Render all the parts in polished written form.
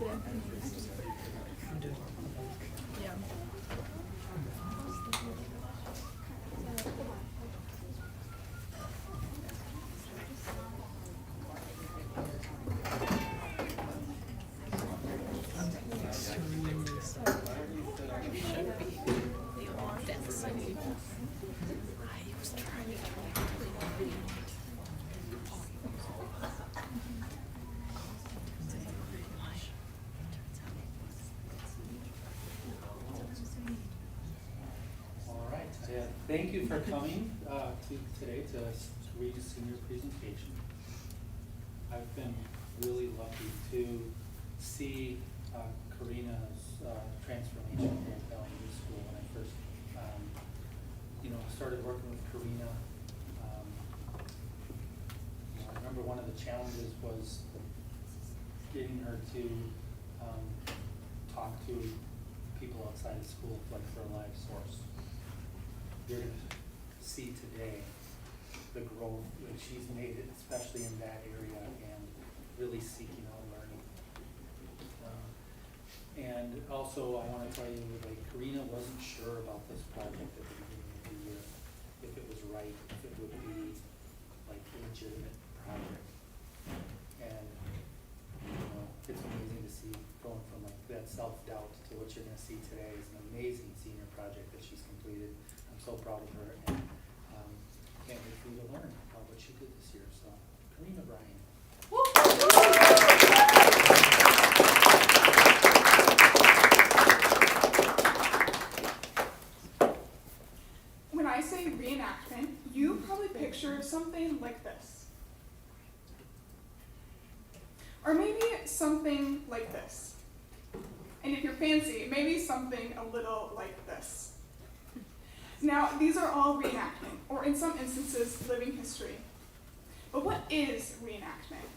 today? Yeah. Thank you for coming today to read a senior presentation. I've been really lucky to see Carina's transformation here at Elementary School. When I first, started working with Carina, I remember one of the challenges was getting her to talk to people outside of school, like for a live source. You're going to see today the growth that she's made, especially in that area, and really seeking out learning. And also, I want to tell you, like, Carina wasn't sure about this project at the beginning of the year, if it was right, if it would be like a legitimate project. And it's amazing to see going from like that self-doubt to what you're going to see today is an amazing senior project that she's completed. So proud of her, and can't wait for you to learn about what she did this year. So, Carina, Bryan. When I say reenactment, you probably picture something like this. Or maybe something like this. And if you're fancy, maybe something a little like this. Now, these are all reenactment, or in some instances, living history. But what is reenactment?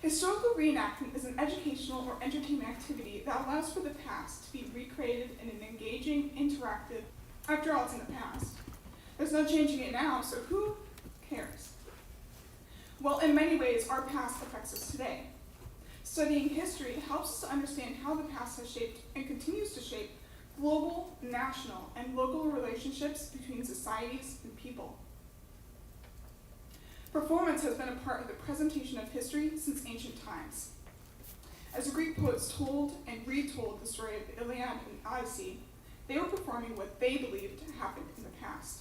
Historical reenactment is an educational or entertainment activity that allows for the past to be recreated in an engaging, interactive. After all, it's in the past. There's no changing it now, so who cares? Well, in many ways, our past affects us today. Studying history helps us to understand how the past has shaped and continues to shape global, national, and local relationships between societies and people. Performance has been a part of the presentation of history since ancient times. As the Greek poets told and retold the story of the Iliad and Odyssey, they were performing what they believed happened in the past.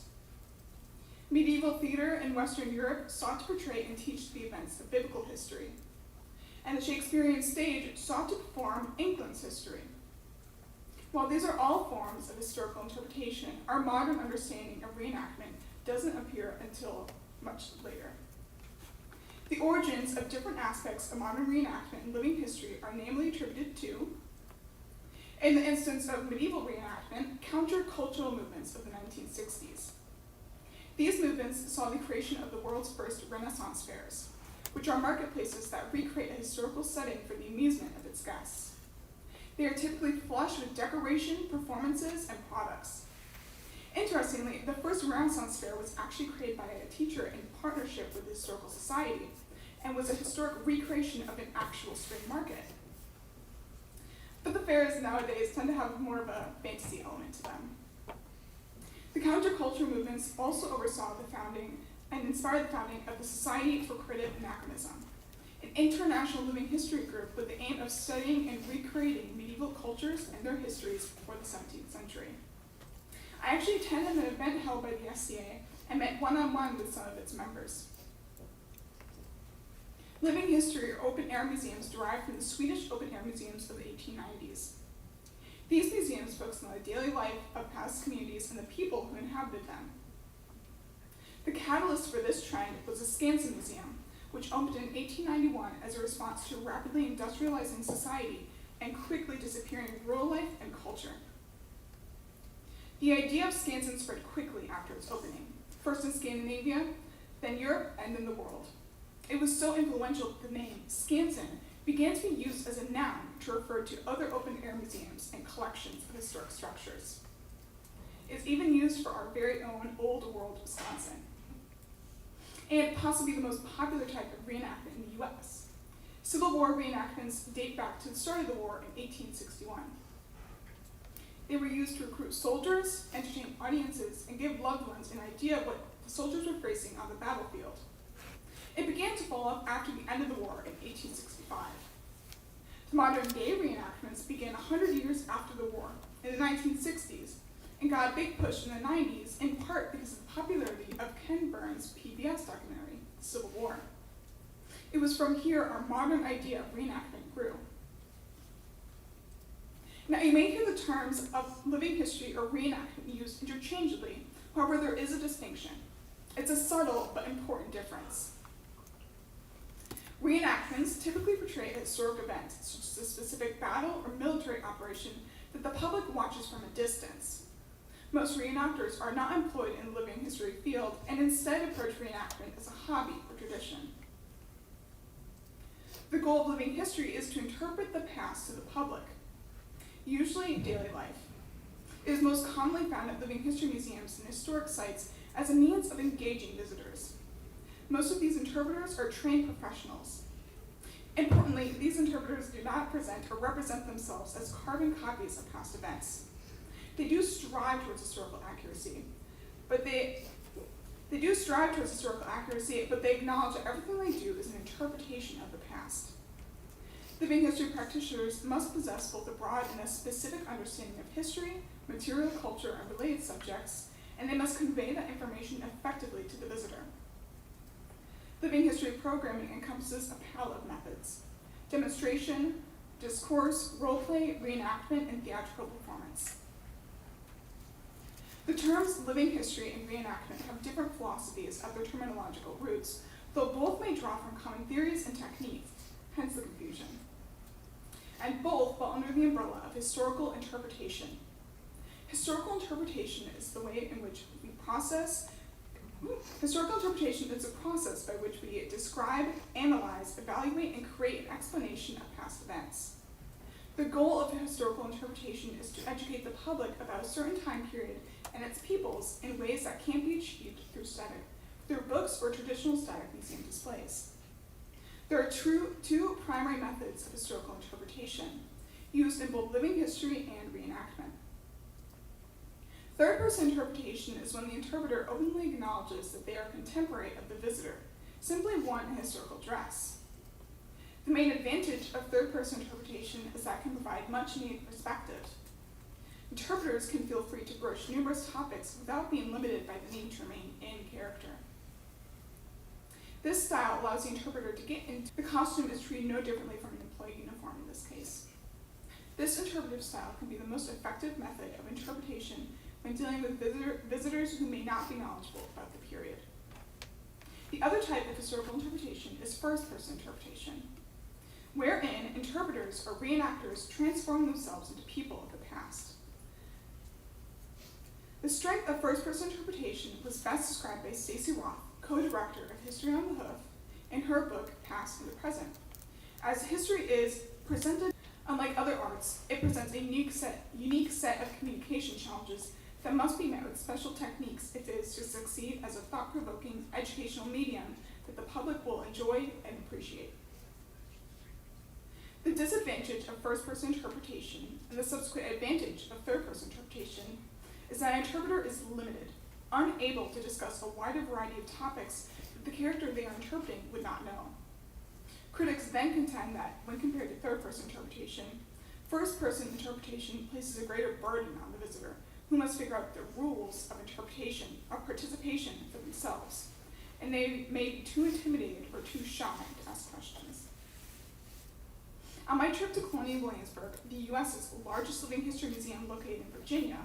Medieval theater in Western Europe sought to portray and teach the events of biblical history, and the Shakespearean stage sought to perform England's history. While these are all forms of historical interpretation, our modern understanding of reenactment doesn't appear until much later. The origins of different aspects of modern reenactment and living history are namely attributed to, in the instance of medieval reenactment, countercultural movements of the 1960s. These movements saw the creation of the world's first Renaissance fairs, which are marketplaces that recreate a historical setting for the amusement of its guests. They are typically flush with decoration, performances, and products. Interestingly, the first Renaissance fair was actually created by a teacher in partnership with the Historical Society and was a historic recreation of an actual spring market. But the fairs nowadays tend to have more of a fantasy element to them. The counterculture movements also oversaw the founding and inspired the founding of the Society for Creative Anachronism, an international living history group with the aim of studying and recreating medieval cultures and their histories before the 17th century. I actually attended an event held by the SCA and met one-on-one with some of its members. Living history or open-air museums derived from the Swedish open-air museums of the 1890s. These museums focused on the daily life of past communities and the people who inhabited them. The catalyst for this trend was the Scansion Museum, which opened in 1891 as a response to rapidly industrializing society and quickly disappearing rural life and culture. The idea of Scansion spread quickly after its opening, first in Scandinavia, then Europe, and then the world. It was so influential that the name Scansion began to be used as a noun to refer to other open-air museums and collections of historic structures. It's even used for our very own Old World Wisconsin, and possibly the most popular type of reenactment in the US. Civil War reenactments date back to the start of the war in 1861. They were used to recruit soldiers, entertain audiences, and give loved ones an idea of what the soldiers were facing on the battlefield. It began to fall off after the end of the war in 1865. The modern-day reenactments began 100 years after the war, in the 1960s, and got a big push in the 90s, in part because of the popularity of Ken Burns' PBS documentary, Civil War. It was from here our modern idea of reenactment grew. Now, you may hear the terms of living history or reenactment used interchangeably. However, there is a distinction. It's a subtle but important difference. Reenactments typically portray a historic event, such as a specific battle or military operation that the public watches from a distance. Most reenactors are not employed in the living history field and instead approach reenactment as a hobby or tradition. The goal of living history is to interpret the past to the public, usually in daily life. It is most commonly found at living history museums and historic sites as a means of engaging visitors. Most of these interpreters are trained professionals. Importantly, these interpreters do not present or represent themselves as carbon copies of past events. They do strive towards historical accuracy, but they acknowledge that everything they do is an interpretation of the past. Living history practitioners must possess both a broad and a specific understanding of history, material culture, and related subjects, and they must convey that information effectively to the visitor. Living history programming encompasses a palette of methods: demonstration, discourse, roleplay, reenactment, and theatrical performance. The terms living history and reenactment have different philosophies at their terminological roots, though both may draw from common theories and techniques, hence the confusion. And both fall under the umbrella of historical interpretation. Historical interpretation is the way in which we process. Historical interpretation is a process by which we describe, analyze, evaluate, and create an explanation of past events. The goal of historical interpretation is to educate the public about a certain time period and its peoples in ways that can't be achieved through books or traditional static museum displays. There are two primary methods of historical interpretation, used in both living history and reenactment. Third-person interpretation is when the interpreter openly acknowledges that they are contemporary of the visitor, simply one in historical dress. The main advantage of third-person interpretation is that it can provide much-needed perspective. Interpreters can feel free to broach numerous topics without being limited by the need to remain in character. This style allows the interpreter to get into the costume is treated no differently from an employee uniform in this case. This interpretive style can be the most effective method of interpretation when dealing with visitors who may not be knowledgeable about the period. The other type of historical interpretation is first-person interpretation, wherein interpreters or reenactors transform themselves into people of the past. The strength of first-person interpretation was best described by Stacy Roth, co-director of History on the Hoof, in her book, Past and the Present. As history is presented, unlike other arts, it presents a unique set of communication challenges that must be met with special techniques if it is to succeed as a thought-provoking educational medium that the public will enjoy and appreciate. The disadvantage of first-person interpretation and the subsequent advantage of third-person interpretation is that an interpreter is limited, unable to discuss a wider variety of topics that the character they are interpreting would not know. Critics then contend that, when compared to third-person interpretation, first-person interpretation places a greater burden on the visitor, who must figure out the rules of interpretation or participation for themselves, and they may be too intimidated or too shy to ask questions. On my trip to Colonial Williamsburg, the U.S.'s largest living history museum located in Virginia,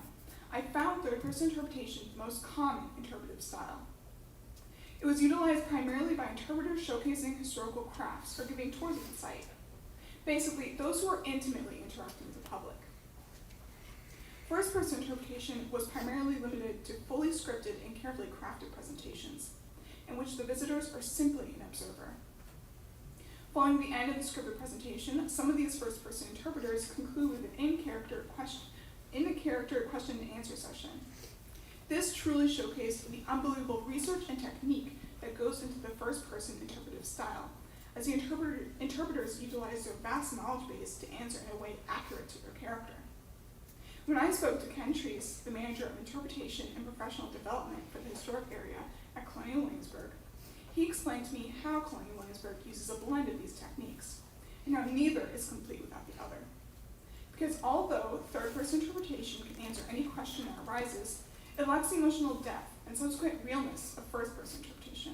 I found third-person interpretation the most common interpretive style. It was utilized primarily by interpreters showcasing historical crafts or giving tours of the site. Basically, those who are intimately interacting with the public. First-person interpretation was primarily limited to fully scripted and carefully crafted presentations, in which the visitors are simply an observer. Following the end of the scripted presentation, some of these first-person interpreters conclude with an in-character question and answer session. This truly showcased the unbelievable research and technique that goes into the first-person interpretive style, as the interpreters utilized their vast knowledge base to answer in a way accurate to their character. When I spoke to Ken Treese, the manager of interpretation and professional development for the historic area at Colonial Williamsburg, he explained to me how Colonial Williamsburg uses a blend of these techniques, and how neither is complete without the other. Because although third-person interpretation can answer any question that arises, it lacks the emotional depth and subsequent realness of first-person interpretation.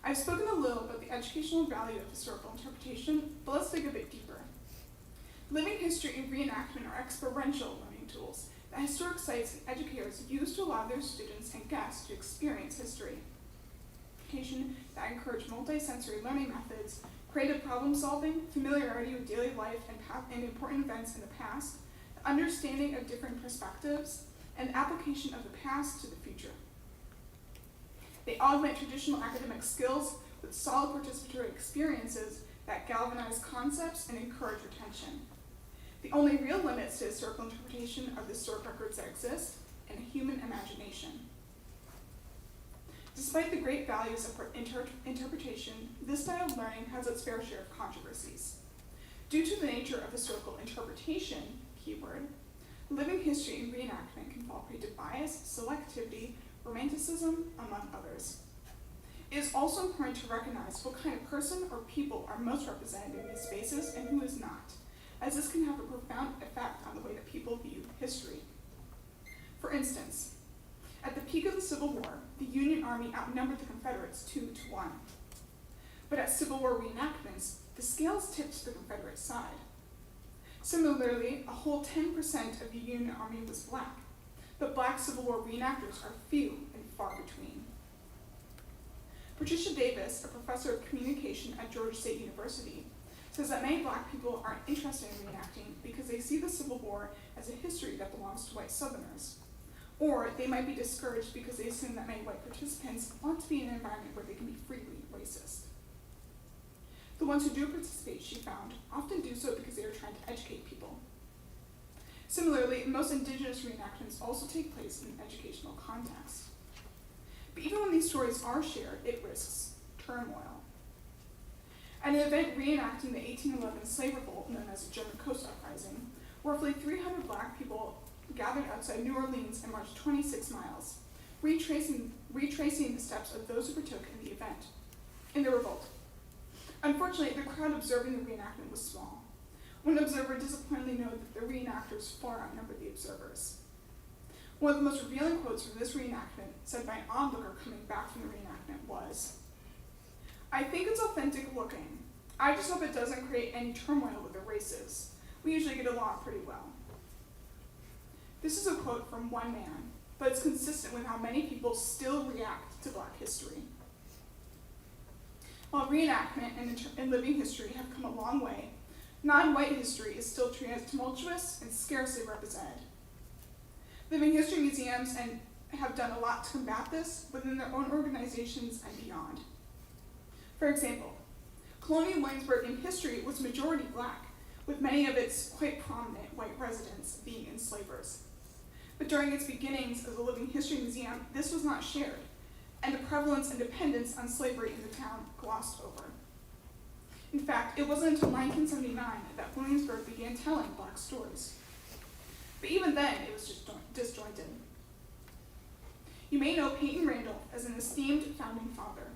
I've spoken a little about the educational value of historical interpretation, but let's dig a bit deeper. Living history and reenactment are experiential learning tools that historic sites and educators use to allow their students and guests to experience history. Education that encourage multi-sensory learning methods, creative problem solving, familiarity with daily life and important events in the past, the understanding of different perspectives, and the application of the past to the future. They augment traditional academic skills with solid participatory experiences that galvanize concepts and encourage retention. The only real limits to historical interpretation are the historic records that exist and human imagination. Despite the great values of interpretation, this style of learning has its fair share of controversies. Due to the nature of historical interpretation, keyword, living history and reenactment can fall prey to bias, selectivity, romanticism, among others. It is also important to recognize what kind of person or people are most represented in these spaces and who is not, as this can have a profound effect on the way that people view history. For instance, at the peak of the Civil War, the Union Army outnumbered the Confederates 2-1. But at Civil War reenactments, the scales tipped to the Confederate side. Similarly, a whole 10% of the Union Army was black, but black Civil War reenactors are few and far between. Patricia Davis, a professor of communication at Georgia State University, says that many black people aren't interested in reenacting because they see the Civil War as a history that belongs to white Southerners. Or they might be discouraged because they assume that many white participants want to be in an environment where they can be freely racist. The ones who do participate, she found, often do so because they are trying to educate people. Similarly, most indigenous reenactments also take place in an educational context. But even when these stories are shared, it risks turmoil. At an event reenacting the 1811 slave revolt known as the German Coast Uprising, roughly 300 black people gathered outside New Orleans and marched 26 miles, retracing the steps of those who partook in the event, in the revolt. Unfortunately, the crowd observing the reenactment was small. One observer disappointingly noted that the reenactors far outnumbered the observers. One of the most revealing quotes from this reenactment, said by an onlooker coming back from the reenactment, was, "I think it's authentic looking. I just hope it doesn't create any turmoil with the races. We usually get along pretty well." This is a quote from one man, but it's consistent with how many people still react to black history. While reenactment and living history have come a long way, non-white history is still treated as tumultuous and scarcely represented. Living history museums have done a lot to combat this within their own organizations and beyond. For example, Colonial Williamsburg in history was majority black, with many of its quite prominent white residents being enslavers. But during its beginnings as a living history museum, this was not shared, and the prevalence and dependence on slavery in the town glossed over. In fact, it wasn't until 1979 that Williamsburg began telling black stories. But even then, it was just disjointed. You may know Peyton Randolph as an esteemed founding father,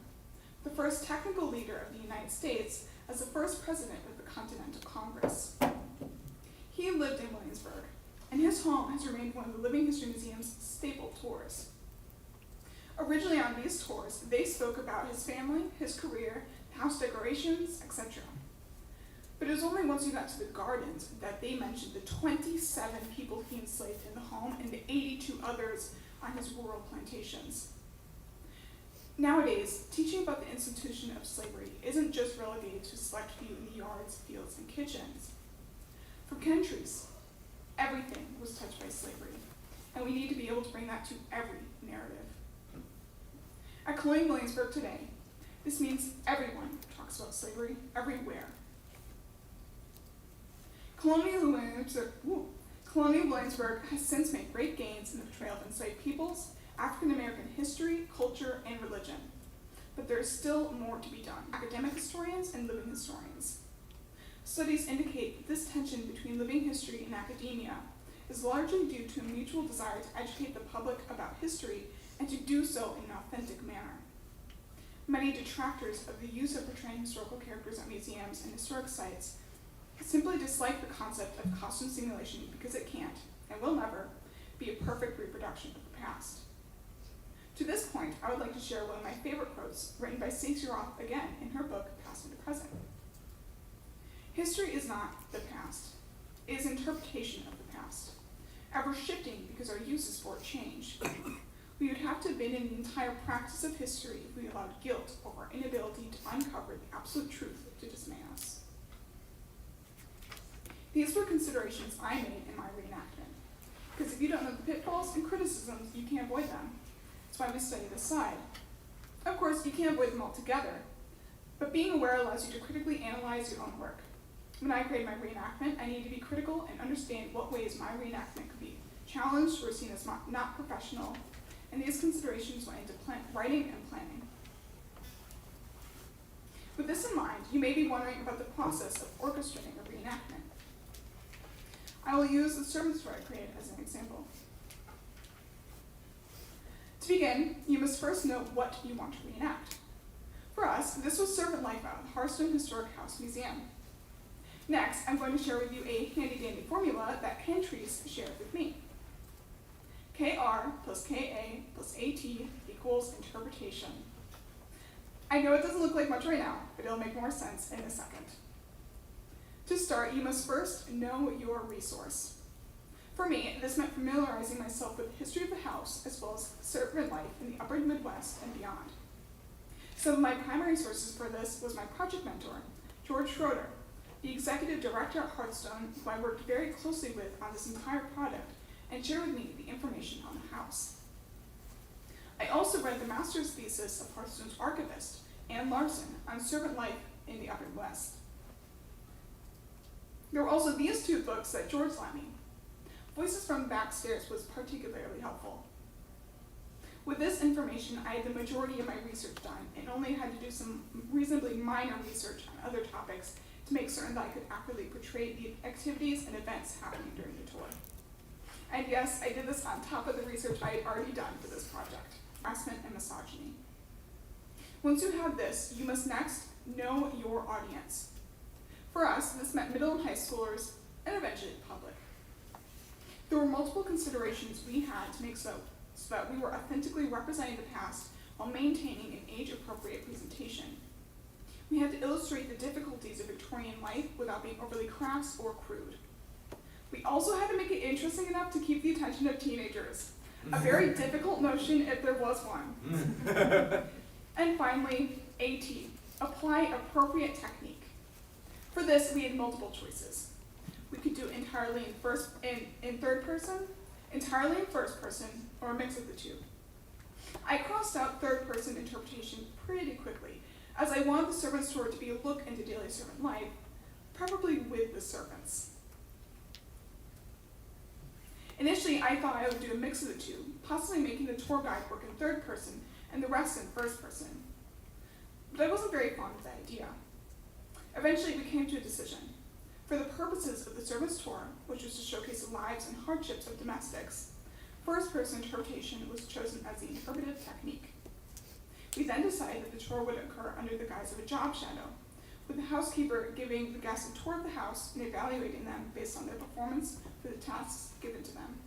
the first technical leader of the United States as the first president of the Continental Congress. He lived in Williamsburg, and his home has remained one of the Living History Museum's staple tours. Originally on these tours, they spoke about his family, his career, house decorations, etc. But it was only once we got to the gardens that they mentioned the 27 people he enslaved in the home and the 82 others on his rural plantations. Nowadays, teaching about the institution of slavery isn't just relegated to a select few in the yards, fields, and kitchens. For Ken Treese, everything was touched by slavery, and we need to be able to bring that to every narrative. At Colonial Williamsburg today, this means everyone talks about slavery everywhere. Colonial Williamsburg has since made great gains in the portrayal of enslaved peoples, African American history, culture, and religion. but there is still more to be done. Academic historians and living historians. Studies indicate that this tension between living history and academia is largely due to a mutual desire to educate the public about history and to do so in an authentic manner. Many detractors of the use of portraying historical characters at museums and historic sites simply dislike the concept of costume simulation because it can't, and will never, be a perfect reproduction of the past. To this point, I would like to share one of my favorite quotes written by Stacey Roth again in her book, Past and the Present. History is not the past. It is interpretation of the past, ever shifting because our uses for it change. We would have to abandon the entire practice of history if we allowed guilt over our inability to uncover the absolute truth to dismay us. These were considerations I made in my reenactment, because if you don't know the pitfalls and criticisms, you can't avoid them. That's why we study this side. Of course, you can't avoid them altogether, but being aware allows you to critically analyze your own work. When I create my reenactment, I need to be critical and understand what ways my reenactment could be challenged or seen as not professional, and these considerations went into writing and planning. With this in mind, you may be wondering about the process of orchestrating a reenactment. I will use the servant story I created as an example. To begin, you must first know what you want to reenact. For us, this was servant life at the Hearthstone Historic House Museum. Next, I'm going to share with you a handy-dandy formula that Cantrice shared with me. KR plus KA plus AT equals interpretation. I know it doesn't look like much right now, but it'll make more sense in a second. To start, you must first know your resource. For me, this meant familiarizing myself with the history of the house as well as servant life in the upper Midwest and beyond. Some of my primary sources for this was my project mentor, George Schroeder, the executive director at Hearthstone, who I worked very closely with on this entire project, and shared with me the information on the house. I also read the master's thesis of Hearthstone's archivist, Anne Larson, on servant life in the upper Midwest. There were also these two books that George lent me. Voices from Backstairs was particularly helpful. With this information, I had the majority of my research done and only had to do some reasonably minor research on other topics to make certain that I could accurately portray the activities and events happening during the tour. And yes, I did this on top of the research I had already done for this project, harassment and misogyny. Once you have this, you must next know your audience. For us, this meant middle and high schoolers, and eventually the public. There were multiple considerations we had to make so that we were authentically representing the past while maintaining an age-appropriate presentation. We had to illustrate the difficulties of Victorian life without being overly crass or crude. We also had to make it interesting enough to keep the attention of teenagers, a very difficult notion if there was one. And finally, AT, apply appropriate technique. For this, we had multiple choices. We could do entirely in third person, entirely in first person, or a mix of the two. I crossed out third person interpretation pretty quickly, as I wanted the servant's tour to be a look into daily servant life, preferably with the servants. Initially, I thought I would do a mix of the two, possibly making the tour guide work in third person and the rest in first person. But I wasn't very fond of the idea. Eventually, we came to a decision. For the purposes of the servant's tour, which was to showcase the lives and hardships of domestics, first-person interpretation was chosen as the interpretive technique. We then decided that the tour would occur under the guise of a job shadow, with the housekeeper giving the guests a tour of the house and evaluating them based on their performance for the tasks given to them.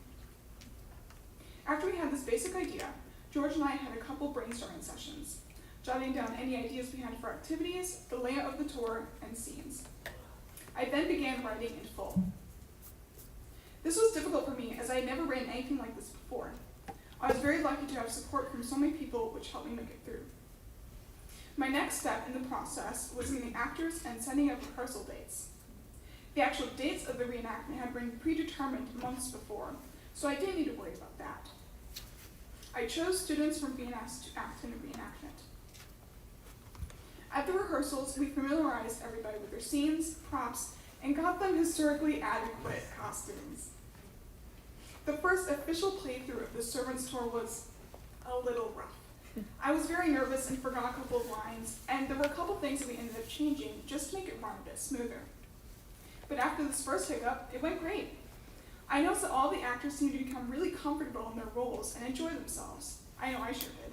After we had this basic idea, George and I had a couple brainstorming sessions, jotting down any ideas we had for activities, the layout of the tour, and scenes. I then began writing in full. This was difficult for me as I had never written anything like this before. I was very lucky to have support from so many people, which helped me make it through. My next step in the process was meeting actors and setting up rehearsal dates. The actual dates of the reenactment had been predetermined months before, so I didn't need to worry about that. I chose students from being asked to act in a reenactment. At the rehearsals, we familiarized everybody with their scenes, props, and got them historically adequate costumes. The first official playthrough of the servant's tour was a little rough. I was very nervous and forgot a couple of lines, and there were a couple things that we ended up changing just to make it run a bit smoother. But after this first hiccup, it went great. I noticed that all the actors seemed to become really comfortable in their roles and enjoy themselves. I know I sure did.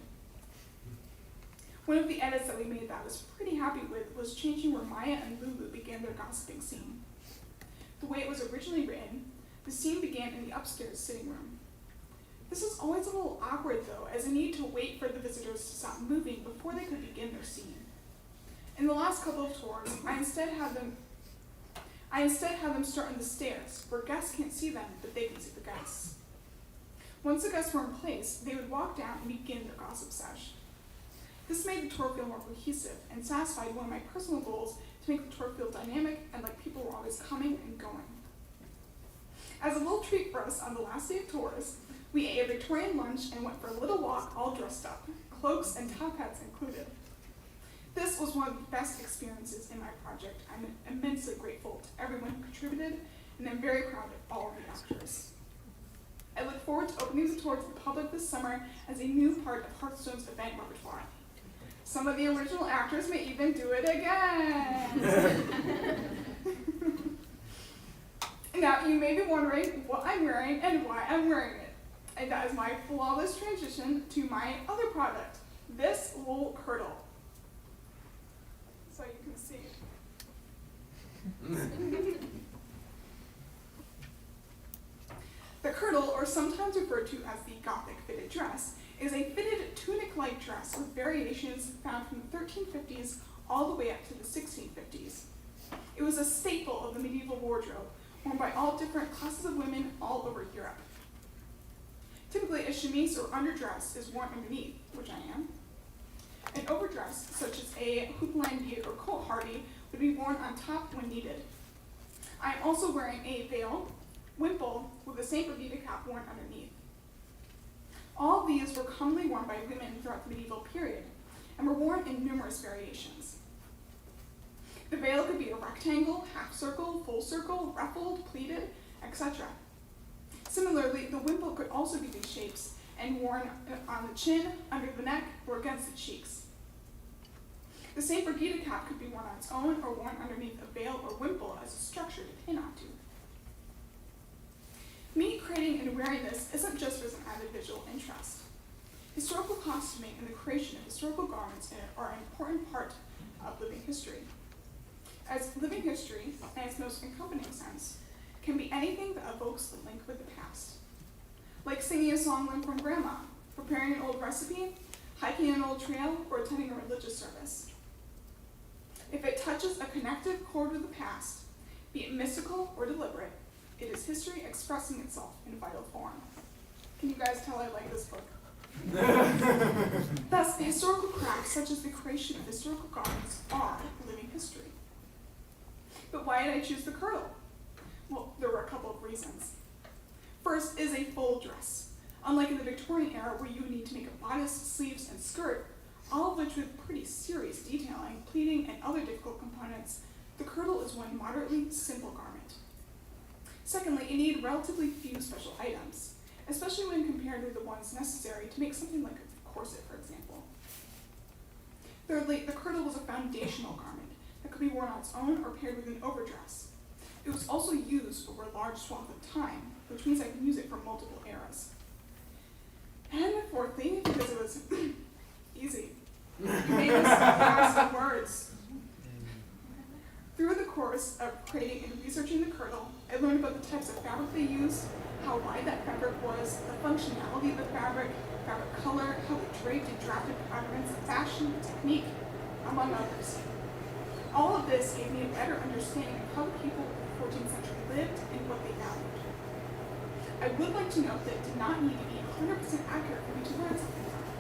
One of the edits that we made that I was pretty happy with was changing where Maya and Lulu began their gossiping scene. The way it was originally written, the scene began in the upstairs sitting room. This is always a little awkward though, as I need to wait for the visitors to stop moving before they could begin their scene. In the last couple of tours, I instead had them start on the stairs, where guests can't see them, but they can see the guests. Once the guests were in place, they would walk down and begin their gossip sesh. This made the tour feel more cohesive and satisfied one of my personal goals to make the tour feel dynamic and like people were always coming and going. As a little treat for us on the last day of tours, we ate a Victorian lunch and went for a little walk all dressed up, cloaks and top hats included. This was one of the best experiences in my project. I'm immensely grateful to everyone who contributed, and I'm very proud of all of the actors. I look forward to opening the tour to the public this summer as a new part of Hearthstone's event repertoire. Some of the original actors may even do it again. Now, you may be wondering what I'm wearing and why I'm wearing it. And that is my flawless transition to my other product, this wool kirtle. So you can see. The kirtle, or sometimes referred to as the Gothic fitted dress, is a fitted tunic-like dress with variations found from the 1350s all the way up to the 1650s. It was a staple of the medieval wardrobe, worn by all different classes of women all over Europe. Typically, a chemise or underdress is worn underneath, which I am. An overdress, such as a houppelandier or cotehardie, would be worn on top when needed. I am also wearing a veil, wimple, with a Saint Brigida cap worn underneath. All these were commonly worn by women throughout the medieval period, and were worn in numerous variations. The veil could be a rectangle, half circle, full circle, ruffled, pleated, etc. Similarly, the wimple could also be these shapes and worn on the chin, under the neck, or against the cheeks. The Saint Brigida cap could be worn on its own or worn underneath a veil or wimple as a structure to pin onto. Me creating and wearing this isn't just for some added visual interest. Historical costuming and the creation of historical garments are an important part of living history. As living history, in its most encompassing sense, can be anything that evokes the link with the past. Like singing a song learned from grandma, preparing an old recipe, hiking an old trail, or attending a religious service. If it touches a connective chord with the past, be it mystical or deliberate, it is history expressing itself in vital form. Can you guys tell I like this book? Thus, historical crafts such as the creation of historical garments are living history. But why did I choose the kirtle? Well, there were a couple of reasons. First is a full dress. Unlike in the Victorian era where you would need to make a bodice, sleeves, and skirt, all of which with pretty serious detailing, pleating, and other difficult components, the kirtle is one moderately simple garment. Secondly, it needed relatively few special items, especially when compared with the ones necessary to make something like a corset, for example. Thirdly, the kirtle was a foundational garment that could be worn on its own or paired with an overdress. It was also used over a large swath of time, which means I can use it for multiple eras. And fourthly, because it was easy. You made this fast words. Through the course of creating and researching the kirtle, I learned about the types of fabric they used, how wide that fabric was, the functionality of the fabric color, how they draped and drafted patterns, fashion, technique, among others. All of this gave me a better understanding of how the people of the 14th century lived and what they valued. I would like to note that it did not need to be 100% accurate for me to learn something from it.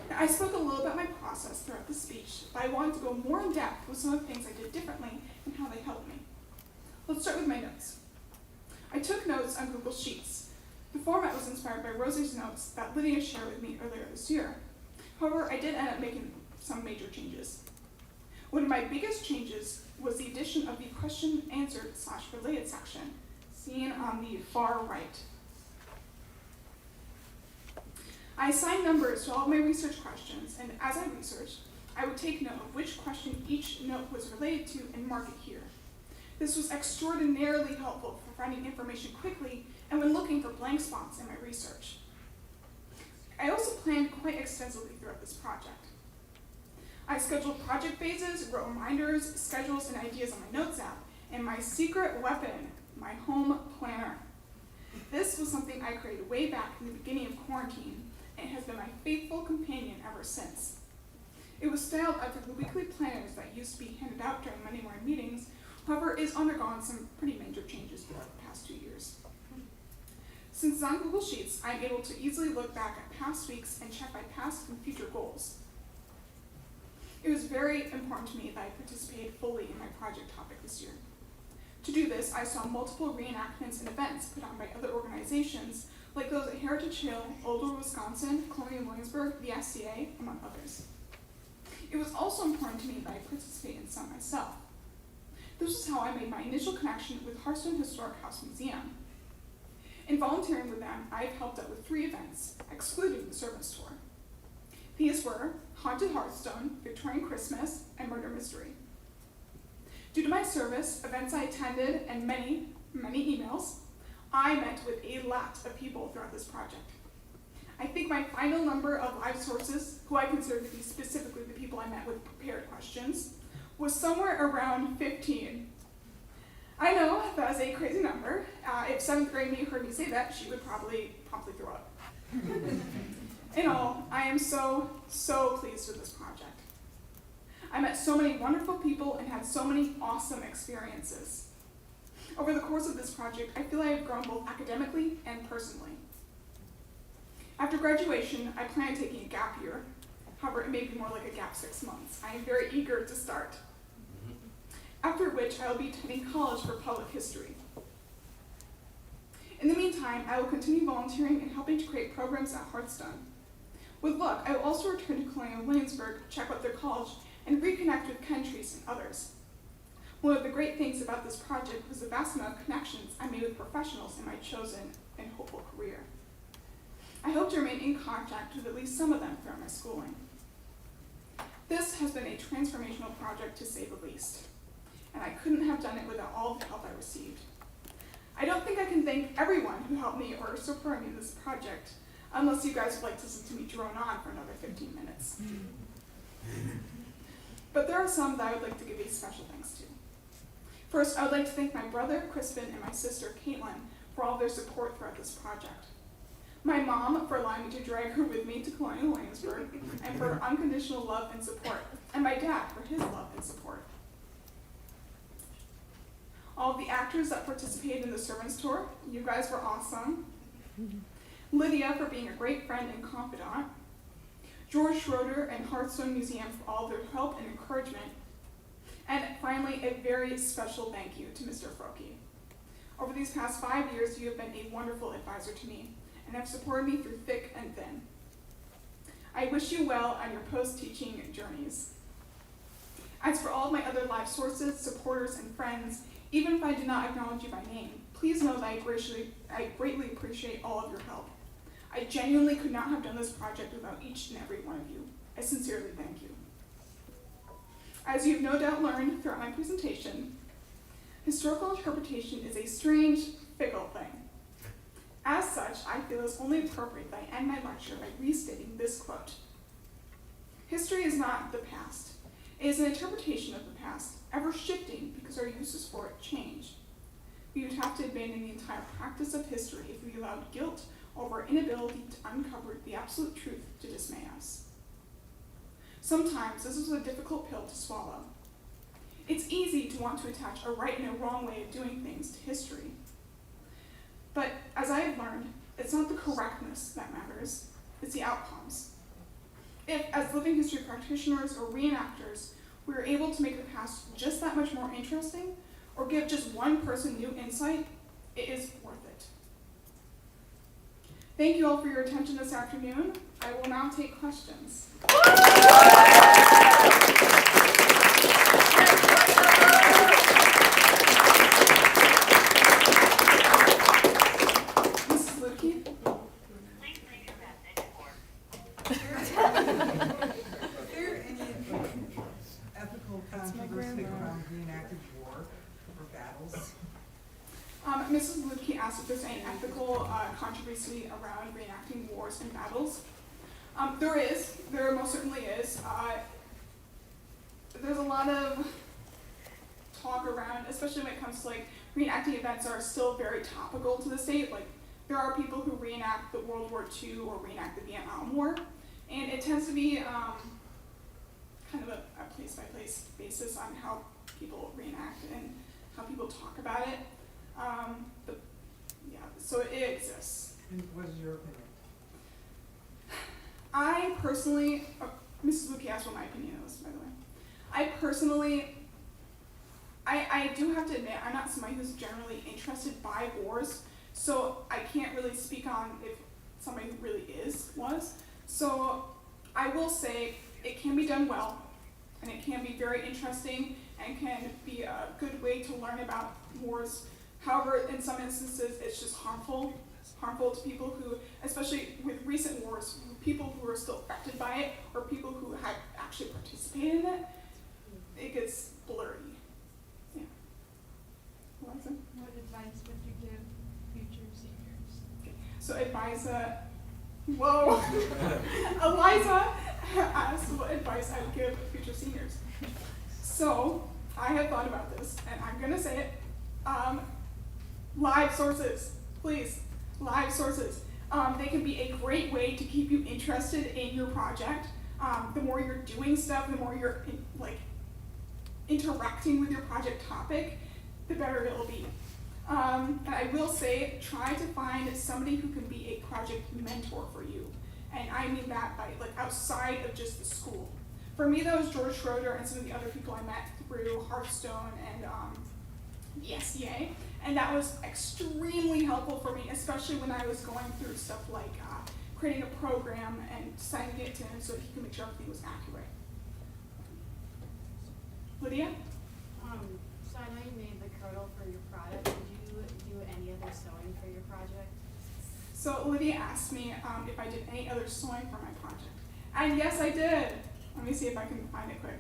Now, I spoke a little about my process throughout the speech, but I wanted to go more in depth with some of the things I did differently and how they helped me. Let's start with my notes. I took notes on Google Sheets. The format was inspired by Rosie's notes that Lydia shared with me earlier this year. However, I did end up making some major changes. One of my biggest changes was the addition of the question-answered/related section, seen on the far right. I assigned numbers to all of my research questions, and as I researched, I would take note of which question each note was related to and mark it here. This was extraordinarily helpful for finding information quickly and when looking for blank spots in my research. I also planned quite extensively throughout this project. I scheduled project phases, wrote reminders, schedules, and ideas on my notes app, and my secret weapon, my home planner. This was something I created way back in the beginning of quarantine, and has been my faithful companion ever since. It was styled after the weekly planners that used to be handed out during Monday morning meetings, however, it's undergone some pretty major changes throughout the past 2 years. Since it's on Google Sheets, I'm able to easily look back at past weeks and check my past and future goals. It was very important to me that I participated fully in my project topic this year. To do this, I saw multiple reenactments and events put on by other organizations, like those at Heritage Hill, Old Wisconsin, Colonial Williamsburg, the SCA, among others. It was also important to me that I participate in some myself. This is how I made my initial connection with Hearthstone Historic House Museum. In volunteering with them, I've helped out with 3 events, excluding the service tour. These were Haunted Hearthstone, Victorian Christmas, and Murder Mystery. Due to my service, events I attended, and many, many emails, I met with a lot of people throughout this project. I think my final number of live sources, who I consider to be specifically the people I met with prepared questions, was somewhere around 15. I know that is a crazy number. If 7th grade me heard me say that, she would probably promptly throw up. In all, I am so pleased with this project. I met so many wonderful people and had so many awesome experiences. Over the course of this project, I feel I have grown both academically and personally. After graduation, I plan on taking a gap year. However, it may be more like a gap 6 months. I am very eager to start. After which, I will be attending college for public history. In the meantime, I will continue volunteering and helping to create programs at Hearthstone. With luck, I will also return to Colonial Williamsburg, check out their college, and reconnect with Ken Treese and others. One of the great things about this project was the vast amount of connections I made with professionals in my chosen and hopeful career. I hope to remain in contact with at least some of them throughout my schooling. This has been a transformational project to say the least, and I couldn't have done it without all the help I received. I don't think I can thank everyone who helped me or supported me in this project, unless you guys would like to listen to me drone on for another 15 minutes. But there are some that I would like to give a special thanks to. First, I would like to thank my brother, Crispin, and my sister, Caitlin, for all their support throughout this project. My mom for allowing me to drag her with me to Colonial Williamsburg, and for her unconditional love and support, and my dad for his love and support. All of the actors that participated in the servants tour, you guys were awesome. Lydia for being a great friend and confidant. George Schroeder and Hearthstone Museum for all their help and encouragement. And finally, a very special thank you to Mr. Froke. Over these past 5 years, you have been a wonderful advisor to me, and have supported me through thick and thin. I wish you well on your post-teaching journeys. As for all of my other live sources, supporters, and friends, even if I did not acknowledge you by name, please know that I greatly appreciate all of your help. I genuinely could not have done this project without each and every one of you. I sincerely thank you. As you've no doubt learned throughout my presentation, historical interpretation is a strange, fickle thing. As such, I feel it's only appropriate that I end my lecture by restating this quote. History is not the past. It is an interpretation of the past, ever shifting because our uses for it change. We would have to abandon the entire practice of history if we allowed guilt over our inability to uncover the absolute truth to dismay us. Sometimes this is a difficult pill to swallow. It's easy to want to attach a right and a wrong way of doing things to history. But as I have learned, it's not the correctness that matters, it's the outcomes. If, as living history practitioners or reenactors, we are able to make the past just that much more interesting, or give just one person new insight, it is worth it. Thank you all for your attention this afternoon. I will now take questions. Mrs. Lukey? Please leave your message for Mrs. Lubke asked if there's any ethical controversy around reenacting wars and battles. There most certainly is. There's a lot of talk around, especially when it comes to like reenacting events are still very topical to the state. Like there are people who reenact the World War II or reenact the Vietnam War, and it tends to be kind of a place-by-place basis on how people reenact and how people talk about it. But yeah, so it exists. And what is your opinion? I personally, Mrs. Luke asked what my opinion is, by the way. I personally, I do have to admit, I'm not somebody who's generally interested by wars, so I can't really speak on if somebody who really was. So I will say it can be done well, and it can be very interesting, and can be a good way to learn about wars. However, in some instances, it's just harmful to people who, especially with recent wars, people who are still affected by it, or people who have actually participated in it, it gets blurry. Yeah. Eliza? What advice would you give future seniors? Okay. So Eliza, whoa. Eliza asked what advice I would give future seniors. So I had thought about this, and I'm gonna say it. Live sources, please. Live sources. They can be a great way to keep you interested in your project. The more you're doing stuff, the more you're interacting with your project topic, the better it'll be. And I will say, try to find somebody who can be a project mentor for you. And I mean that by like outside of just the school. For me, that was George Schroeder and some of the other people I met through Hearthstone and the SCA. And that was extremely helpful for me, especially when I was going through stuff like creating a program and sending it to him so he could make sure everything was accurate. Lydia? So I know you made the curdle for your product. Did you do any other sewing for your project? So Lydia asked me if I did any other sewing for my project. And yes, I did. Let me see if I can find it quick.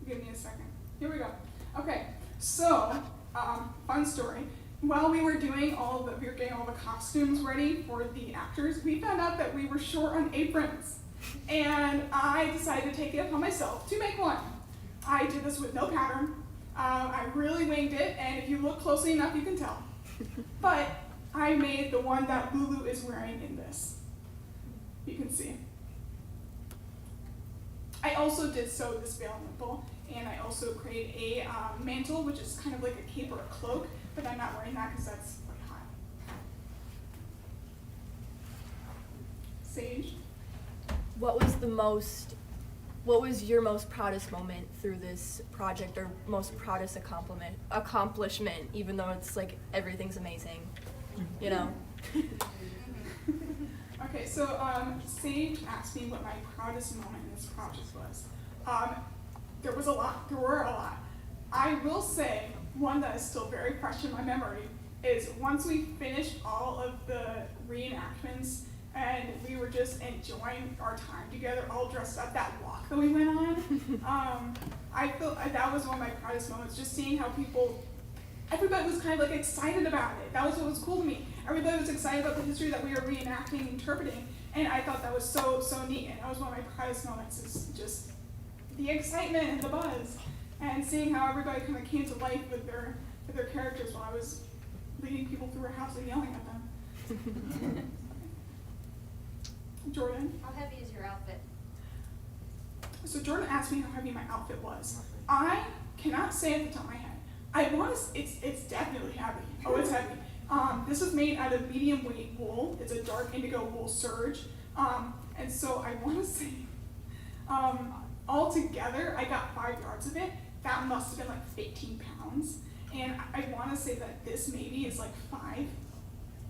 Give me a second. Here we go. Okay, so, fun story. While we were getting all the costumes ready for the actors, we found out that we were short on aprons. And I decided to take it upon myself to make one. I did this with no pattern. I really winged it, and if you look closely enough, you can tell. But I made the one that Lulu is wearing in this. You can see. I also did sew this veil nipple, and I also created a mantle, which is kind of like a cape or a cloak, but I'm not wearing that because that's quite hot. Sage? What was your most proudest moment through this project, or most proudest accomplishment, even though it's like everything's amazing, you know? Okay, so Sage asked me what my proudest moment in this project was. There were a lot. I will say, one that is still very fresh in my memory is once we finished all of the reenactments and we were just enjoying our time together, all dressed up, that walk that we went on, I feel that was one of my proudest moments, just seeing how everybody was kind of like excited about it. That was what was cool to me. Everybody was excited about the history that we were reenacting and interpreting, and I thought that was so neat, and that was one of my proudest moments, is just the excitement and the buzz, and seeing how everybody kind of came to life with their characters while I was leading people through a house and yelling at them. Jordan? How heavy is your outfit? So Jordan asked me how heavy my outfit was. I cannot say at the top of my head. It's definitely heavy. Oh, it's heavy. This was made out of medium weight wool. It's a dark indigo wool serge. And so I want to say, altogether, I got 5 yards of it. That must have been like 15 pounds. And I want to say that this maybe is like 5,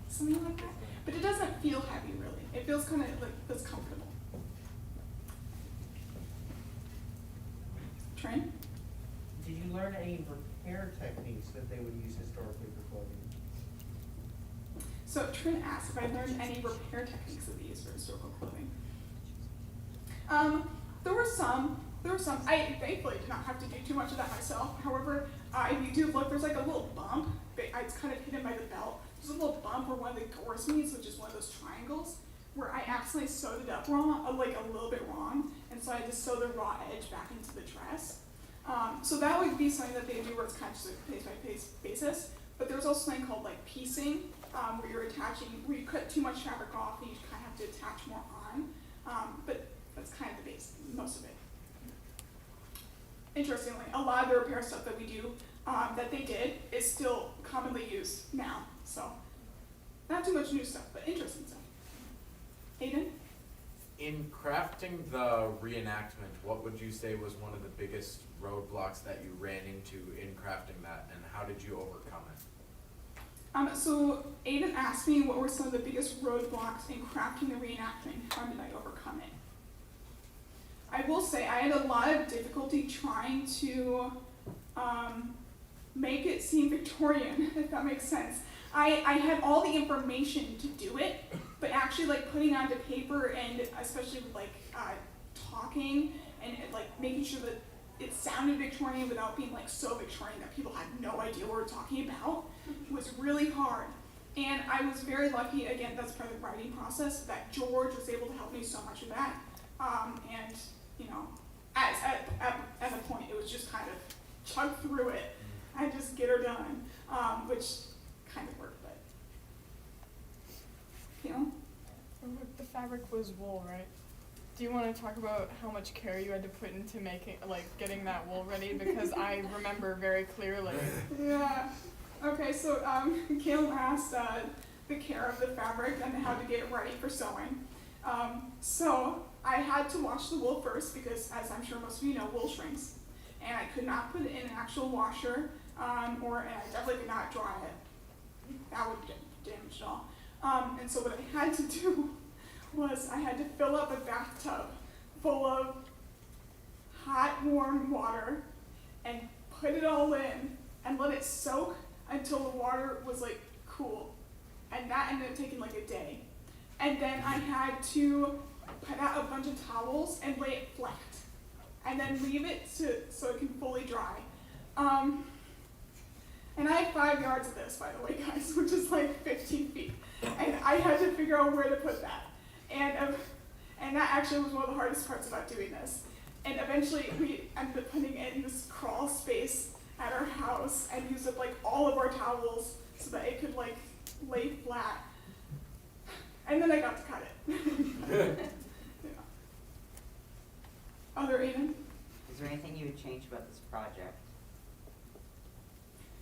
something like that. But it doesn't feel heavy, really. It feels kind of like feels comfortable. Trent? Did you learn any repair techniques that they would use historically for clothing? So Trent asked if I learned any repair techniques that they use for historical clothing. There were some. there were some, I thankfully did not have to do too much of that myself. However, if you do look, there's like a little bump, but it's kind of hidden by the belt. There's a little bump where one of the gores meets, which is one of those triangles, where I accidentally sewed it up wrong, like a little bit wrong, and so I just sewed the raw edge back into the dress. So that would be something that they do where it's kind of just a piece-by-piece basis. But there's also something called like piecing, where you're attaching, where you cut too much fabric off and you kind of have to attach more on. But that's kind of the base, most of it. Interestingly, a lot of the repair stuff that we do, that they did, is still commonly used now. So, not too much new stuff, but interesting stuff. Aiden? In crafting the reenactment, what would you say was one of the biggest roadblocks that you ran into in crafting that, and how did you overcome it? So Aiden asked me what were some of the biggest roadblocks in crafting the reenactment. How did I overcome it? I will say I had a lot of difficulty trying to make it seem Victorian, if that makes sense. I had all the information to do it, but actually like putting it onto paper and especially with like talking and like making sure that it sounded Victorian without being like so Victorian that people had no idea what we're talking about was really hard. And I was very lucky, again, that's part of the writing process, that George was able to help me so much with that. And, you know, at a point, it was just kind of chug through it and just get her done, which kind of worked, but, you know. The fabric was wool, right? Do you want to talk about how much care you had to put into making, like, getting that wool ready? Because I remember very clearly. Yeah. Okay, so Caleb asked the care of the fabric and how to get it ready for sewing. So I had to wash the wool first because, as I'm sure most of you know, wool shrinks. And I could not put it in an actual washer, and I definitely could not dry it. That would get damaged all. And so what I had to do was I had to fill up a bathtub full of hot, warm water and put it all in and let it soak until the water was like cool. And that ended up taking like a day. And then I had to put out a bunch of towels and lay it flat. And then leave it so it can fully dry. And I had 5 yards of this, by the way, guys, which is like 15 feet. And I had to figure out where to put that. And that actually was one of the hardest parts about doing this. And eventually we ended up putting it in this crawl space at our house and used up like all of our towels so that it could like lay flat. And then I got to cut it. Yeah. Other Aiden? Is there anything you would change about this project?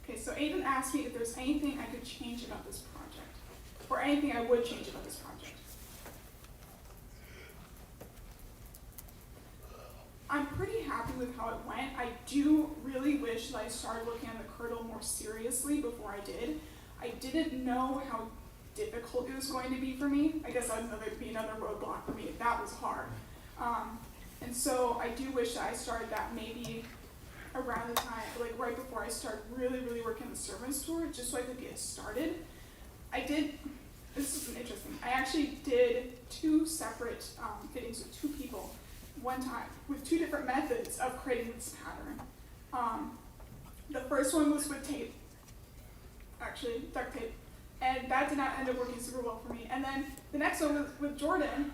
Okay, so Aiden asked me if there's anything I could change about this project, or anything I would change about this project. I'm pretty happy with how it went. I do really wish that I started looking at the curdle more seriously before I did. I didn't know how difficult it was going to be for me. I guess that would be another roadblock for me. That was hard. And so I do wish that I started that maybe around the time, like right before I started really, really working on the servants tour, just so I could get started. This is interesting, I actually did 2 separate fittings with 2 people one time with 2 different methods of creating this pattern. The first one was with tape, actually duct tape, and that did not end up working super well for me. And then the next one was with Jordan,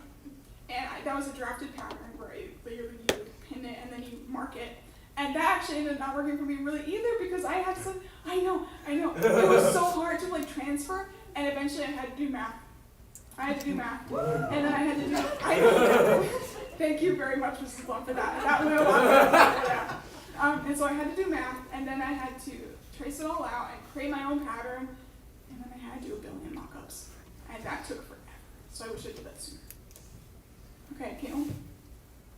and that was a drafted pattern where you would pin it and then you mark it. And that actually ended up not working for me really either because I had some, I know, it was so hard to like transfer, and eventually I had to do math. And then I had to do, thank you very much, Mrs. Blum, for that. That went a lot better, yeah. And so I had to do math, and then I had to trace it all out and create my own pattern, and then I had to do a billion mock-ups. And that took forever, so I wish I did that sooner. Okay, Caitlin?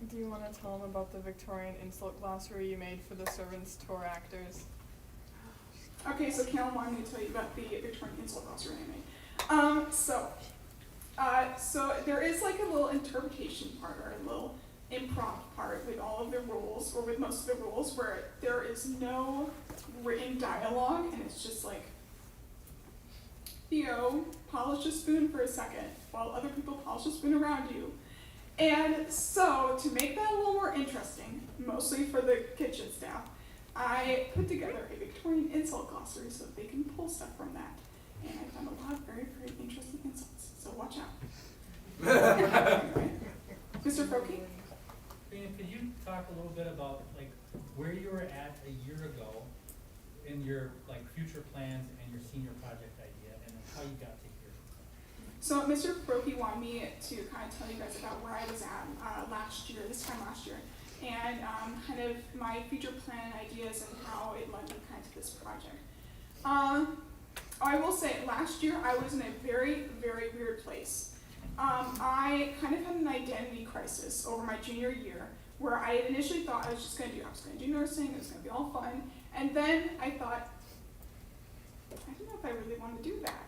Do you want to tell them about the Victorian insult glossary you made for the servants' tour actors? Okay, so Caitlin wanted me to tell you about the Victorian insult glossary I made. So there is like a little interpretation part or a little improv part with all of the rules, or with most of the rules, where there is no written dialogue, and it's just like, Theo, polish a spoon for a second while other people polish a spoon around you. And so, to make that a little more interesting, mostly for the kitchen staff, I put together a Victorian insult glossary so that they can pull stuff from that. And I found a lot of very, very interesting insults, so watch out. Anyway. Mr. Frokie? Carina, could you talk a little bit about like where you were at a year ago in your like future plans and your senior project idea, and then how you got to here? So Mr. Frokie wanted me to kind of tell you guys about where I was at this time last year, and kind of my future plan ideas and how it led me kind of to this project. I will say, last year I was in a very, very weird place. I kind of had an identity crisis over my junior year, where I had initially thought I was going to do nursing, it was going to be all fun, and then I thought, I don't know if I really want to do that.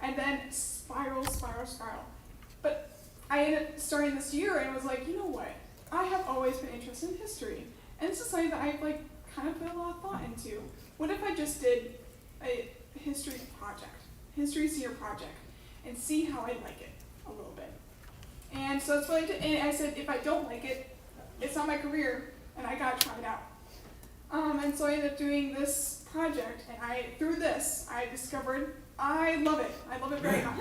And then spiral. But I ended up starting this year and was like, you know what? I have always been interested in history. And this is something that I've like kind of put a lot of thought into. What if I just did a history senior project, and see how I like it a little bit? And so that's what I did. And I said, if I don't like it, it's not my career, and I gotta try it out. And so I ended up doing this project, and through this, I discovered I love it. I love it very much.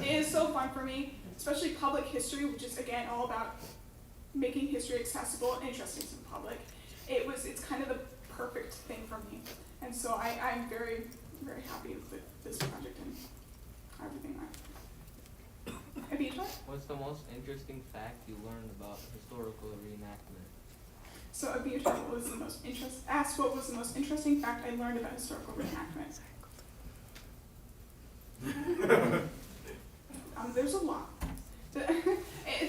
It is so fun for me, especially public history, which is again all about making history accessible and interesting to the public. It's kind of the perfect thing for me. And so I'm very, very happy with this project and everything like that. Abhijit? What's the most interesting fact you learned about historical reenactment? So Abhijit, what was the most interesting fact I learned about historical reenactment? There's a lot. The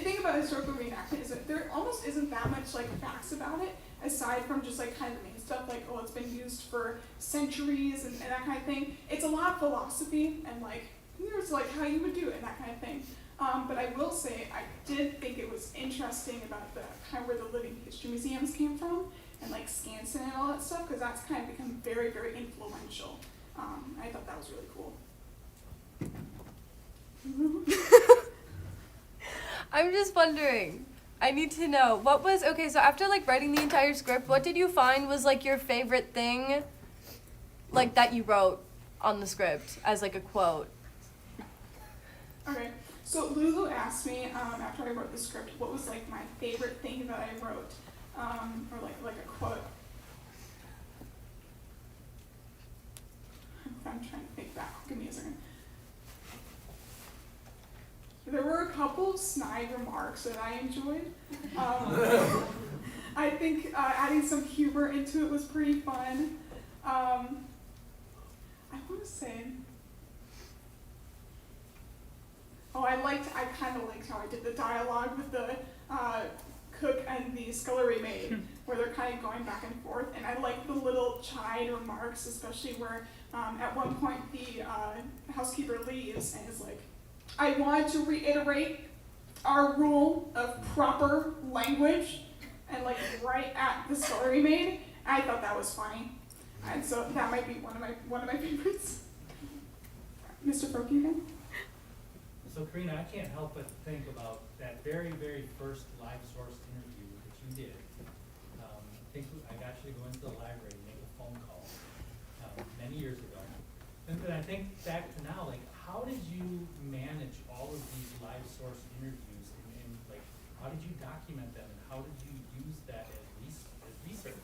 thing about historical reenactment is that there almost isn't that much like facts about it, aside from just like kind of the main stuff, like, oh, it's been used for centuries and that kind of thing. It's a lot of philosophy and like, there's like how you would do it and that kind of thing. But I will say, I did think it was interesting about the kind of where the living history museums came from, and like Scansion and all that stuff, because that's kind of become very, very influential. I thought that was really cool. I'm just wondering, I need to know, what was, okay, so after like writing the entire script, what did you find was like your favorite thing, like that you wrote on the script as like a quote? Okay, so Lulu asked me after I wrote the script, what was like my favorite thing that I wrote, or like a quote. I'm trying to think back. Give me a second. There were a couple of snide remarks that I enjoyed. I think adding some humor into it was pretty fun. I want to say, I kind of liked how I did the dialogue with the cook and the scullery maid, where they're kind of going back and forth. And I like the little chide remarks, especially where at one point the housekeeper leaves and is like, I wanted to reiterate our rule of proper language, and like right at the scullery maid. I thought that was funny, and so that might be one of my favorites. Mr. Frokie again. So Carina, I can't help but think about that very, very first live source interview that you did. I think I got you to go into the library and make a phone call many years ago. And then I think back to now, like, how did you manage all of these live source interviews, and like, how did you document them, and how did you use that as research?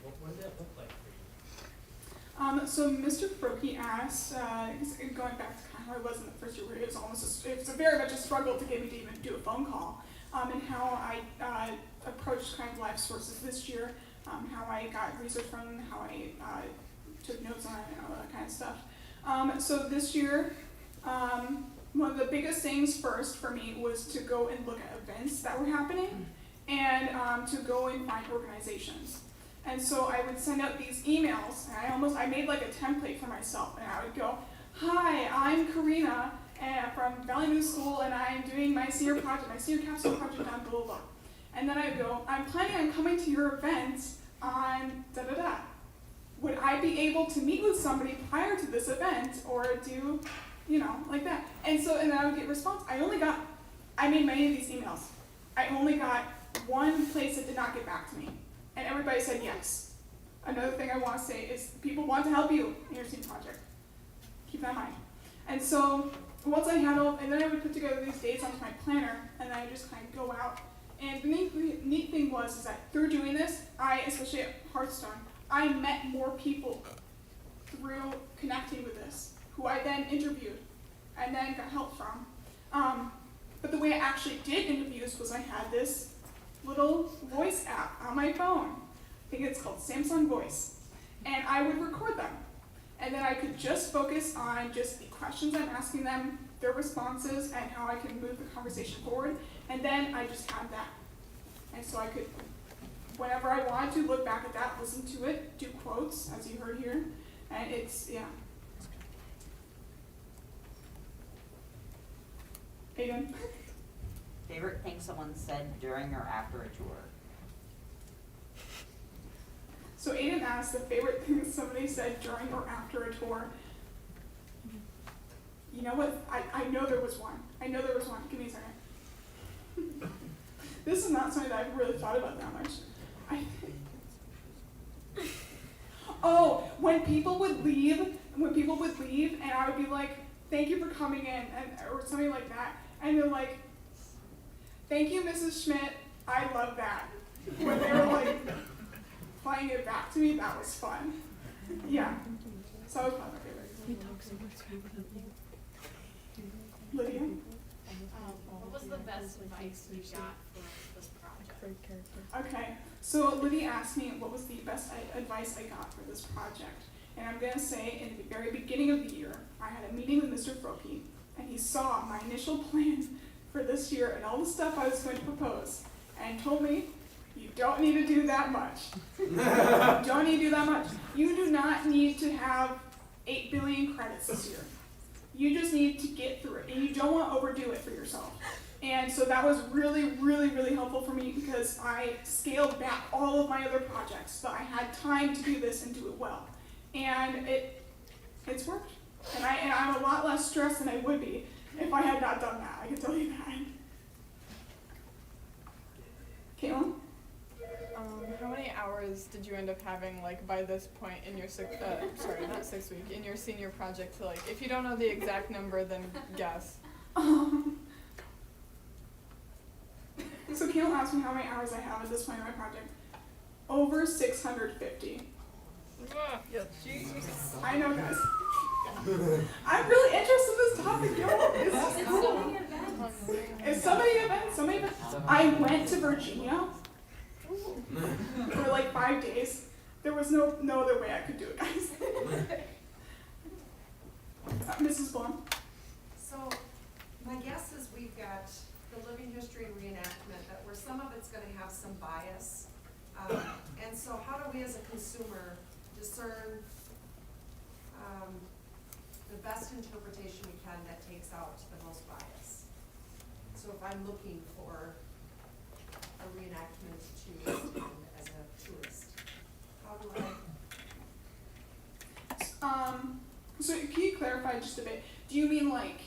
What did that look like for you? So Mr. Frokie asked, going back to kind of how I was in the first year, where it was very much a struggle to get me to even do a phone call, and how I approached kind of live sources this year, how I got research from them, how I took notes on it, and all that kind of stuff. So this year, one of the biggest things first for me was to go and look at events that were happening, and to go and find organizations. And so I would send out these emails, and I made like a template for myself, and I would go, hi, I'm Carina from Valley New School, and I'm doing my senior capstone project on blah, blah, blah. And then I would go, I'm planning on coming to your event on da-da-da. Would I be able to meet with somebody prior to this event, or do, like that? And then I would get response. I only got I made many of these emails. I only got one place that did not get back to me, and everybody said yes. Another thing I want to say is people want to help you in your senior project. Keep that in mind. And so once I had all, and then I would put together these dates onto my planner, and then I just kind of go out. And the neat thing was is that through doing this, especially at Hearthstone, I met more people through connecting with this, who I then interviewed and then got help from. But the way I actually did interviews was I had this little voice app on my phone. I think it's called Samsung Voice. And I would record them. And then I could just focus on just the questions I'm asking them, their responses, and how I can move the conversation forward. And then I just had that. And so I could, whenever I wanted to, look back at that, listen to it, do quotes, as you heard here. And it's, yeah. Aiden? Favorite thing someone said during or after a tour? So Aiden asked the favorite thing that somebody said during or after a tour. You know what? I know there was one. Give me a second. This is not something that I've really thought about that much. Oh, when people would leave, and I would be like, thank you for coming in, or something like that. And they're like, thank you, Mrs. Schmidt. I love that. When they were like, playing it back to me, that was fun. Yeah. So that was my favorite. Lydia? What was the best advice you got for this project? Okay, so Lydia asked me what was the best advice I got for this project. And I'm gonna say in the very beginning of the year, I had a meeting with Mr. Froke, and he saw my initial plan for this year and all the stuff I was going to propose, and told me, you don't need to do that much. You do not need to have 8 billion credits this year. You just need to get through it, and you don't want to overdo it for yourself. And so that was really, really, really helpful for me because I scaled back all of my other projects so I had time to do this and do it well. And it's worked. And I'm a lot less stressed than I would be if I had not done that, I can tell you that. Caitlin? How many hours did you end up having, like, by this point in your in your senior project to, like, if you don't know the exact number, then guess. So Caitlin asked me how many hours I have at this point in my project. Over 650. I know, guys. I'm really interested in this topic, y'all. It's cool. It's so many events. I went to Virginia for like 5 days. There was no other way I could do it, guys. Mrs. Blum. So, my guess is we've got the living history reenactment, that where some of it's gonna have some bias. And so how do we as a consumer discern the best interpretation we can that takes out the most bias? So if I'm looking for a reenactment to attend as a tourist, how do I? So can you clarify just a bit? Do you mean like,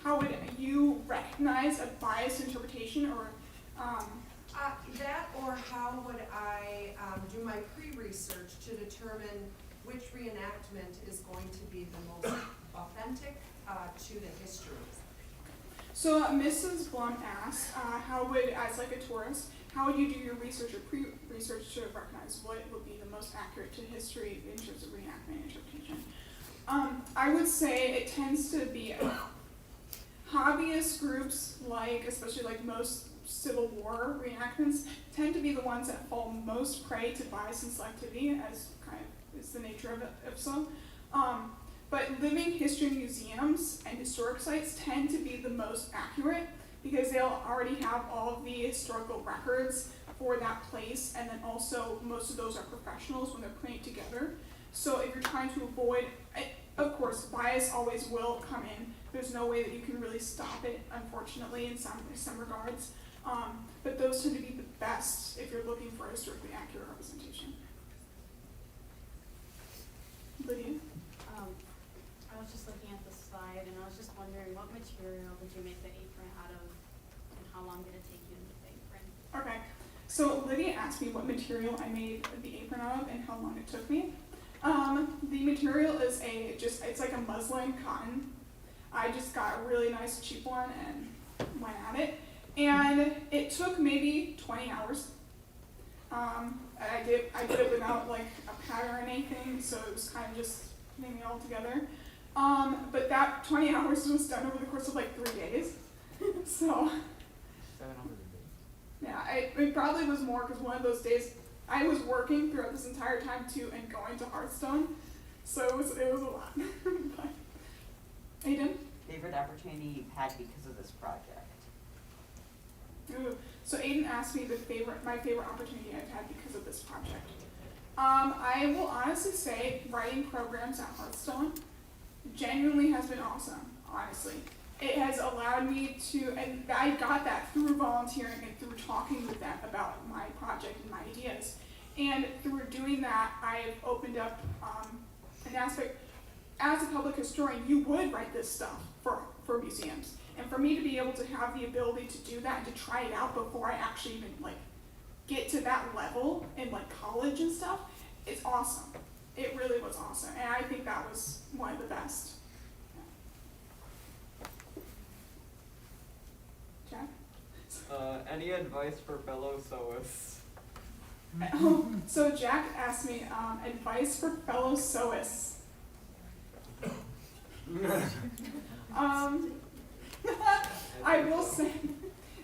how would you recognize a biased interpretation, or? That, or how would I do my pre-research to determine which reenactment is going to be the most authentic to the history? So Mrs. Blum asked, how would, as like a tourist, how would you do your research or pre-research to recognize what would be the most accurate to history in terms of reenactment interpretation? I would say it tends to be hobbyist groups, like, especially like most Civil War reenactments, tend to be the ones that fall most prey to bias and selectivity, as kind of is the nature of it, if so. But living history museums and historic sites tend to be the most accurate because they'll already have all of the historical records for that place, and then also most of those are professionals when they're putting it together. So if you're trying to avoid, of course, bias always will come in. There's no way that you can really stop it, unfortunately, in some regards. But those tend to be the best if you're looking for a historically accurate representation. Lydia? I was just looking at the slide, and I was just wondering, what material did you make the apron out of? how long did it take you to make the apron? Okay, so Lydia asked me what material I made the apron out of and how long it took me. The material is it's like a muslin cotton. I just got a really nice cheap one and went at it. And it took maybe 20 hours. I did it without like a pattern or anything, so it was kind of just putting it all together. But that 20 hours was done over the course of like 3 days. So 7 hours a day. yeah, it probably was more because one of those days I was working throughout this entire time too and going to Hearthstone, so it was a lot. But, Aiden? Favorite opportunity you've had because of this project? Ooh. So Aiden asked me my favorite opportunity I've had because of this project. I will honestly say writing programs at Hearthstone genuinely has been awesome, honestly. It has allowed me to, and I got that through volunteering and through talking with them about my project and my ideas. And through doing that, I've opened up an aspect. As a public historian, you would write this stuff for museums. And for me to be able to have the ability to do that and to try it out before I actually even like get to that level in like college and stuff, it's awesome. It really was awesome. And I think that was one of the best. Yeah. Jack? Any advice for fellow Psoas? So Jack asked me advice for fellow Psoas. I will say,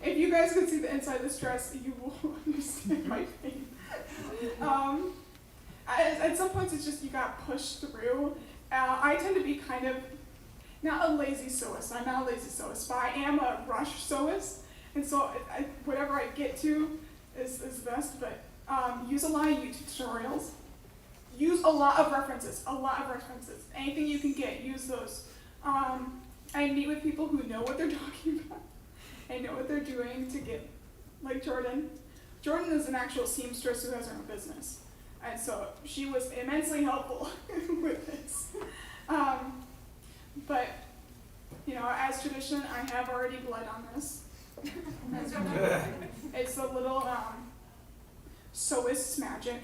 if you guys could see the inside of this dress, you will understand my pain. At some points, it's just you got pushed through. I tend to be kind of, not a lazy Psoas, I'm not a lazy Psoas, but I am a rush Psoas, and so whatever I get to is best, but use a lot of YouTube tutorials. Use a lot of references, anything you can get, use those. I meet with people who know what they're talking about and know what they're doing to get, like Jordan. Jordan is an actual seamstress who has her own business. And so she was immensely helpful with this. But, you know, as tradition, I have already bled on this. As you know. It's a little Psoas magic.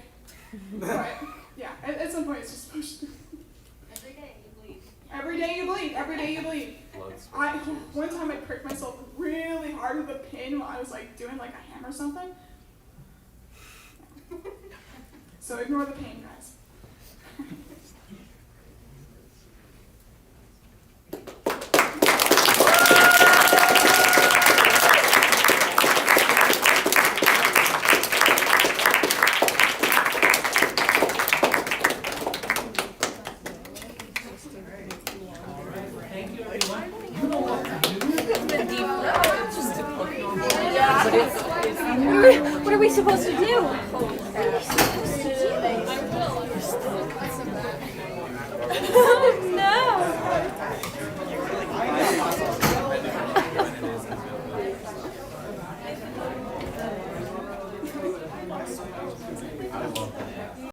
But, yeah, at some point it's just pushed. Every day you bleed. Every day you bleed. Every day you bleed. One time I pricked myself really hard with a pin while I was like doing like a hammer or something. So ignore the pain, guys. Thank you, everyone. You know what to do. What are we supposed to do? I will.